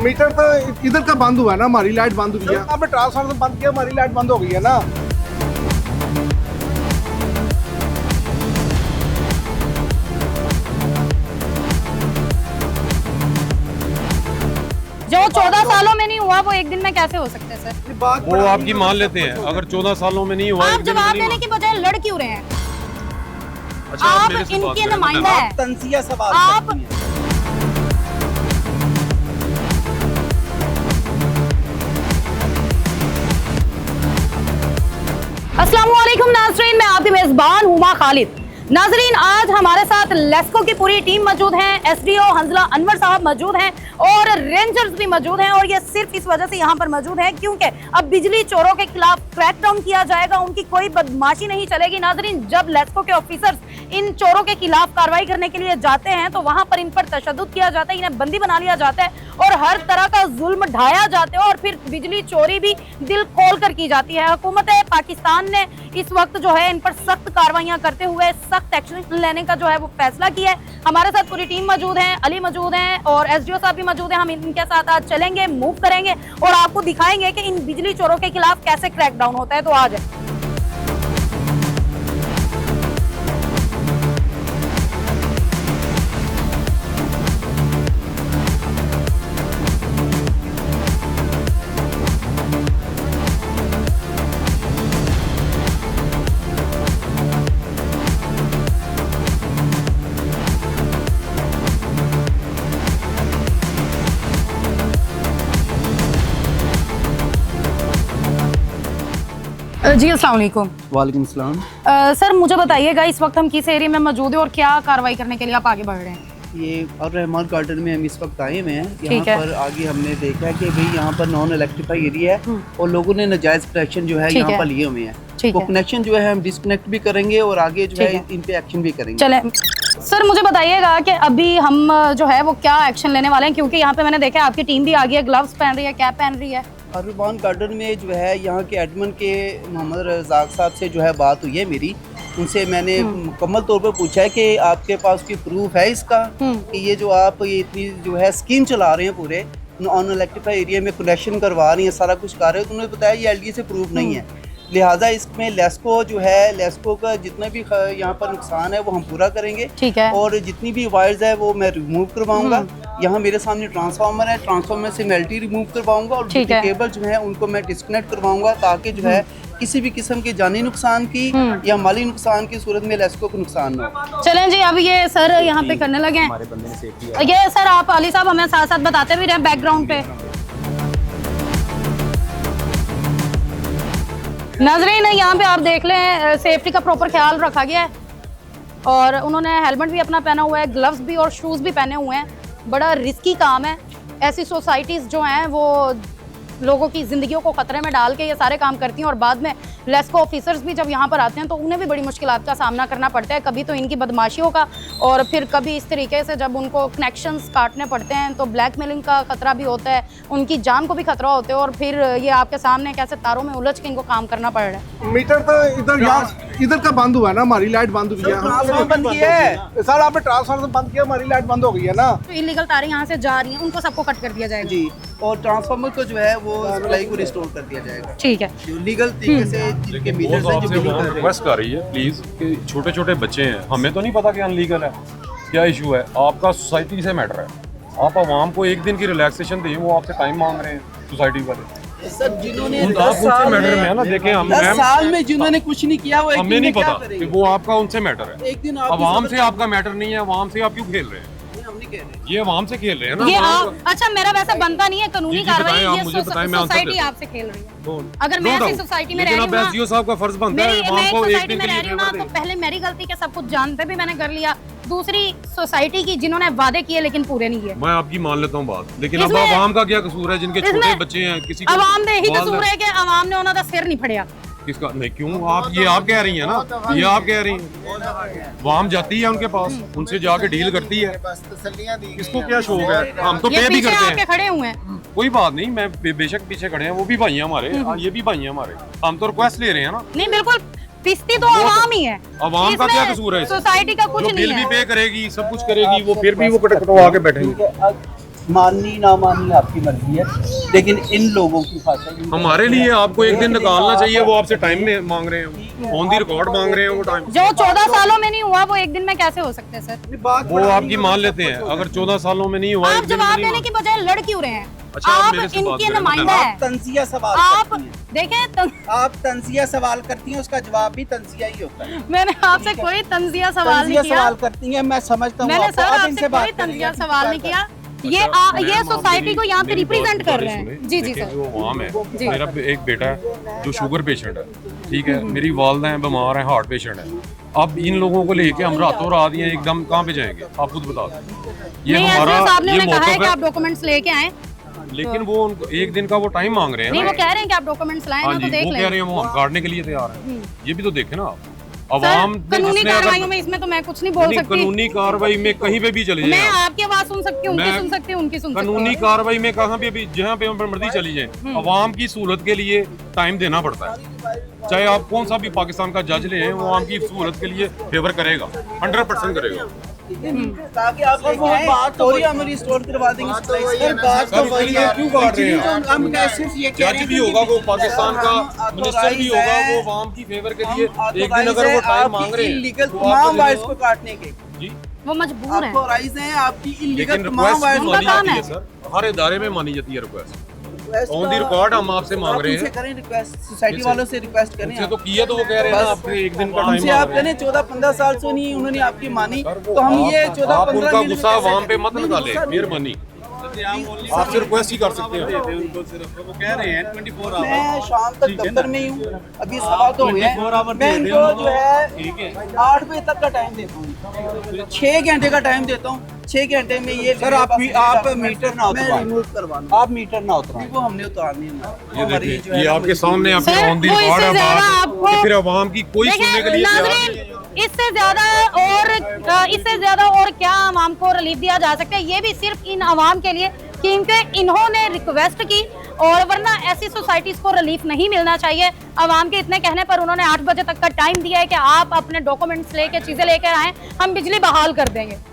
Metre तो इधर का बंद हुआ है ना, हमारी लाइट बंद हुई है। आपने ट्रांसफार्मर बंद किया, हमारी लाइट बंद हो गई है ना। जो 14 सालों में नहीं हुआ वो एक दिन में कैसे हो सकता है सर? वो आपकी मान लेते हैं, अगर 14 सालों में नहीं हुआ आप जवाब देने की बजाय लड़ क्यों रहे हैं? अच्छा, आप मेरे से बात इनके करें, नुमाइंदा है। तंजिया सवाल आप करती हैं। अस्सलामुअलैकुम नाज़रीन, मैं आपकी मेजबान हुमा खालिद। नाजरीन, आज हमारे साथ लेस्को की पूरी टीम मौजूद है। एसडीओ हंजला अनवर साहब मौजूद हैं और रेंजर्स भी मौजूद हैं, और ये सिर्फ इस वजह से यहाँ पर मौजूद है क्योंकि अब बिजली चोरों के खिलाफ क्रैकडाउन किया जाएगा, उनकी कोई बदमाशी नहीं चलेगी। नाजरीन, जब लेस्को के ऑफिसर्स इन चोरों के खिलाफ कार्रवाई करने के लिए जाते हैं तो वहां पर इन पर तशद्दुद किया जाता है, इन्हें बंदी बना लिया जाता है और हर तरह का जुल्म ढाया जाता है, और फिर बिजली चोरी भी दिल खोल कर की जाती है। हुकूमत पाकिस्तान ने इस वक्त जो है इन पर सख्त कार्रवाइयां करते हुए सख्त एक्शन लेने का जो है वो फैसला किया है। हमारे साथ पूरी टीम मौजूद है, अली मौजूद हैं और एसडीओ साहब भी मौजूद हैं। हम इनके साथ आज चलेंगे, मूव करेंगे और आपको दिखाएंगे कि इन बिजली चोरों के खिलाफ कैसे क्रैकडाउन होता है। तो आज जी अस्सलाम वालेकुम। वालेकुम सलाम। सर मुझे बताइएगा इस वक्त हम किस एरिया में मौजूद है और क्या कार्रवाई करने के लिए आप आगे बढ़ रहे हैं? ये और रहमान गार्डन में हम इस वक्त आए हुए हैं। यहाँ ठीक है। पर आगे हमने देखा है कि भाई यहाँ पर नॉन इलेक्ट्रीफाई एरिया है और लोगों ने नाजायज कनेक्शन जो है ठीक यहाँ है। पर लिए हुए हैं। ठीक वो है। कनेक्शन जो है हम डिस्कनेक्ट भी करेंगे और आगे जो ठीक है है। इन पे एक्शन भी करेंगे। चले सर, मुझे बताइएगा कि अभी हम जो है वो क्या एक्शन लेने वाले हैं, क्योंकि यहाँ पे मैंने देखा है आपकी टीम भी आ गई है, ग्लव्स पहन रही है, कैप पहन रही है। और रहमान गार्डन में जो है यहाँ के एडमिन के मोहम्मद रज़ाक साहब से जो है बात हुई है मेरी। उनसे मैंने मुकम्मल तौर पर पूछा है कि आपके पास कोई प्रूफ है इसका कि ये जो आप ये इतनी जो है स्कीम चला रहे हैं पूरे नॉन इलेक्ट्रीफाई एरिया में कनेक्शन करवा रही हैं, सारा कुछ कर रहे हो, तो उन्होंने बताया ये एलडी से प्रूफ नहीं है। लिहाजा इसमें लेस्को जो है, लेस्को का जितना भी यहाँ पर नुकसान है वो हम पूरा करेंगे। ठीक है। और जितनी भी वायर्स है वो मैं रिमूव करवाऊंगा। यहाँ मेरे सामने ट्रांसफार्मर है, ट्रांसफार्मर से मेल्टी रिमूव करवाऊंगा और ठीक है। केबल जो है उनको मैं डिस्कनेक्ट करवाऊंगा, ताकि जो है किसी भी किस्म के जानी नुकसान की या माली नुकसान की सूरत में लेस्को को नुकसान ना हो। चलें जी, अब ये सर यहाँ पे करने लगे हैं। ये सर आप अली साहब हमें साथ साथ बताते भी रहे बैकग्राउंड पे। नाज़रीन, यहाँ पे आप देख लें सेफ्टी का प्रॉपर ख्याल रखा गया है और उन्होंने हेलमेट भी अपना पहना हुआ है, ग्लव्स भी और शूज़ भी पहने हुए हैं। बड़ा रिस्की काम है। ऐसी सोसाइटीज़ जो हैं वो लोगों की ज़िंदगियों को ख़तरे में डाल के ये सारे काम करती हैं और बाद में लेस्को ऑफिसर्स भी जब यहाँ पर आते हैं तो उन्हें भी बड़ी मुश्किलात का सामना करना पड़ता है। कभी तो इनकी बदमाशियों का और फिर कभी इस तरीके से जब उनको कनेक्शंस काटने पड़ते हैं तो ब्लैकमेलिंग का खतरा भी होता है, उनकी जान को भी खतरा होता है, और फिर ये आपके सामने कैसे तारों में उलझ के इनको काम करना पड़ रहा है। मीटर तो इधर का बंद हुआ है ना, हमारी लाइट बंद हुई है। ट्रांसफार्मर बंद किया है सर, आपने ट्रांसफार्मर बंद किया, हमारी लाइट बंद हो गई है ना। तो इलीगल तारें यहाँ से जा रही हैं, उनको सबको कट कर दिया जाएगा। जी, और ट्रांसफार्मर को जो है वो सप्लाई को रिस्टोर कर दिया जाएगा। ठीक है। जो लीगल तरीके से जिनके मीटर्स हैं, जो आपसे बिलिंग कर रहे हैं। रिक्वेस्ट कर रही है प्लीज कि छोटे छोटे बच्चे हैं, हमें तो नहीं पता कि अनलीगल है, क्या इशू है, आपका सोसाइटी से मैटर है। आप आवाम को एक दिन की रिलैक्सेशन दें, वो आपसे टाइम मांग रहे हैं सोसाइटी वाले। सर जिन्होंने आप 10 उनसे साल मैटर में है में ना, देखें हम 10 साल में जिन्होंने कुछ नहीं किया वो एक हमें दिन नहीं में क्या पता कि करेंगे? वो आपका उनसे मैटर है। एक दिन आवाम से आपका मैटर नहीं है, आवाम से आप क्यों खेल रहे हैं? हम नहीं कह रहे। ये आवाम से खेल रहे हैं ना। ये आवाम आप अच्छा, मेरा वैसा बनता नहीं है कानूनी जी, जी, कार्रवाई, बताएं, आप ये मुझे बताएं, मैं आंसर सोसाइटी देता हूं। आपसे खेल रही है। को- अगर मैं No ऐसी doubt। सोसाइटी में रह लेकिन रही अब हूँ ना, एसडीओ साहब का फर्ज बनता है मैं आवाम एक को एक सोसाइटी दिन में के रह लिए रही हूँ ना, फेवर तो दें। पहले मेरी गलती के सब कुछ जानते भी मैंने कर लिया, दूसरी सोसाइटी की जिन्होंने वादे किए लेकिन पूरे नहीं किए। मैं आपकी मान लेता हूँ बात, लेकिन अब इसमें- आवाम का क्या कसूर है जिनके छोटे इसमें बच्चे हैं? किसी को अवाम ने ही बाल कसूर है कि अवाम ने उन्होंने सिर नहीं फड़िया। किसका नहीं? क्यों आप ये आप कह रही हैं ना, ये आप कह रही हैं। वाम जाती है उनके पास, उनसे जाके डील करती है। किसको क्या शौक है? हम तो ये पे भी पीछे करते आके हैं, खड़े हुए हैं। कोई बात नहीं। मैं बेशक पीछे खड़े हैं, वो भी भाई हैं हमारे, ये भी भाई हैं हमारे। हम तो रिक्वेस्ट ले रहे हैं ना। नहीं, बिल्कुल पिस्ती तो अवाम ही है। अवाम का इसमें क्या कसूर है? सोसाइटी का कुछ जो नहीं बिल भी है। पे करेगी, सब कुछ करेगी, वो फिर भी वो कटवा के बैठेंगे। माननी ना माननी आपकी मर्जी है, लेकिन इन लोगों की खातिर हमारे लिए आपको एक दिन निकालना चाहिए, वो आपसे टाइम में मांग रहे हैं, ऑन दी रिकॉर्ड मांग रहे हैं वो टाइम। जो 14 सालों में नहीं हुआ वो एक दिन में कैसे हो सकते हैं सर? वो आपकी मान लेते हैं, अगर 14 सालों में नहीं हुआ आप एक दिन में जवाब नहीं देने हुआ। की बजाय लड़ क्यों रहे हैं? अच्छा, आप आप मेरे से बात इनके करें, नुमाइंदा आप है। तंजिया सवाल आप करती हैं। देखें आप तंजिया सवाल करती हैं, उसका जवाब भी तंजिया ही होता है। मैंने आपसे कोई तंजिया सवाल नहीं तंजिया किया। सवाल करती हैं, मैं समझता हूँ मैंने आपको। सर आप आपसे इनसे कोई बात तंजिया करिए। सवाल नहीं किया। ये अच्छा, ये मैम, आप सोसाइटी को यहाँ पे मेरी बात रिप्रेजेंट कर पहले रहे हैं। सुने। जी जी देखिए, सर। जो अवाम है, जी। मेरा एक बेटा है जो शुगर पेशेंट है, ठीक है, मेरी वालदा है बीमार है, हार्ट पेशेंट है। अब इन लोगों को लेके हम रातों रात ये एकदम कहाँ पे जाएंगे, आप खुद बता दो। ये नहीं, हमारा एसडीओ साहब ने ये उन्हें कहा है कि मौका आप डॉक्यूमेंट्स लेके आए। लेकिन वो उनको एक दिन का वो टाइम मांग रहे हैं नहीं, ना। वो कह रहे हैं कि आप डॉक्यूमेंट्स लाएं हाँ ना जी, तो देख वो कह लें। रहे हैं वो हम काटने के लिए तैयार हैं। ये भी तो देखे ना आप, सर, अवाम कानूनी कार्रवाइयों में इसमें तो मैं कुछ नहीं बोल सकती। कानूनी कार्रवाई में कहीं पे भी चले मैं जाए, आपकी आवाज सुन सकती हूँ, उनकी मैं सुन सकती हूँ, उनकी सुन सकती हूँ। कानूनी कार्रवाई में कहाँ पे भी जहाँ पे मर्जी चली जाए, अवाम की सहूलत के लिए टाइम देना पड़ता है। चाहे आप कौन सा भी पाकिस्तान का जज ले, वो आम की सहूलत के लिए फेवर करेगा, 100% करेगा। ताकि आप लेके आएं, और हम रिस्टोर करवा देंगे। सर बात तो वही है, क्यों काट रहे हैं आप? हम सिर्फ ये कह रहे जज हैं भी कि होगा वो पाकिस्तान का, हम मिनिस्टर भी होगा वो अवाम की फेवर के लिए, एक दिन अगर वो टाइम मांग रहे हैं इलीगल तो तमाम आप वाइस को काटने के जी, वो मजबूर है। आपको राइज है, आपकी इलीगल लेकिन तमाम रिक्वेस्ट वाइस मानी काम जाती है है। सर, हर इदारे में मानी जाती है रिक्वेस्ट। ऑन दी रिकॉर्ड हम आपसे मांग रहे हैं, करें रिक्वेस्ट, सोसाइटी वालों से रिक्वेस्ट करें। उनसे तो किया तो वो कह रहे हैं ना आपने एक दिन का टाइम हमसे आप करें 14-15 साल से नहीं उन्होंने आपकी मानी, तो हम ये आप 14-15 उनका दिन में गुस्सा कैसे- अवाम पे मत नहीं, निकाले, गुस्सा नहीं। मेहरबानी आपसे रिक्वेस्ट ही कर सकते हैं। वो कह रहे हैं 24 आवर। मैं शाम तक दफ्तर में ही हूँ, अभी सवा तो हुए 24 हैं। आवर मैं दे इनको रहे हो जो है ठीक है। 8 बजे तक का टाइम देता हूँ, 6 घंटे का टाइम देता हूँ। 6 घंटे में ये सर, आप मीटर ना मैं उतरवाएं। रिमूव करवाना, आप मीटर ना उतराएं। वो हमने उतारनी है। ये हमारी देखिए, जो है ये ना आपके सामने आपके सर, ऑन दी वो रिकॉर्ड इससे है ज्यादा बात, आपको- कि फिर अवाम की कोई सुनने के लिए तैयार नहीं है। इससे ज्यादा और क्या आवाम को रिलीफ दिया जा सकता है? ये भी सिर्फ इन आवाम के लिए क्योंकि इन्होंने रिक्वेस्ट की, और वरना ऐसी सोसाइटीज को रिलीफ नहीं मिलना चाहिए। आवाम के इतने कहने पर उन्होंने 8 बजे तक का टाइम दिया है कि आप अपने डॉक्यूमेंट्स लेके चीजें लेकर आए, हम बिजली बहाल कर देंगे।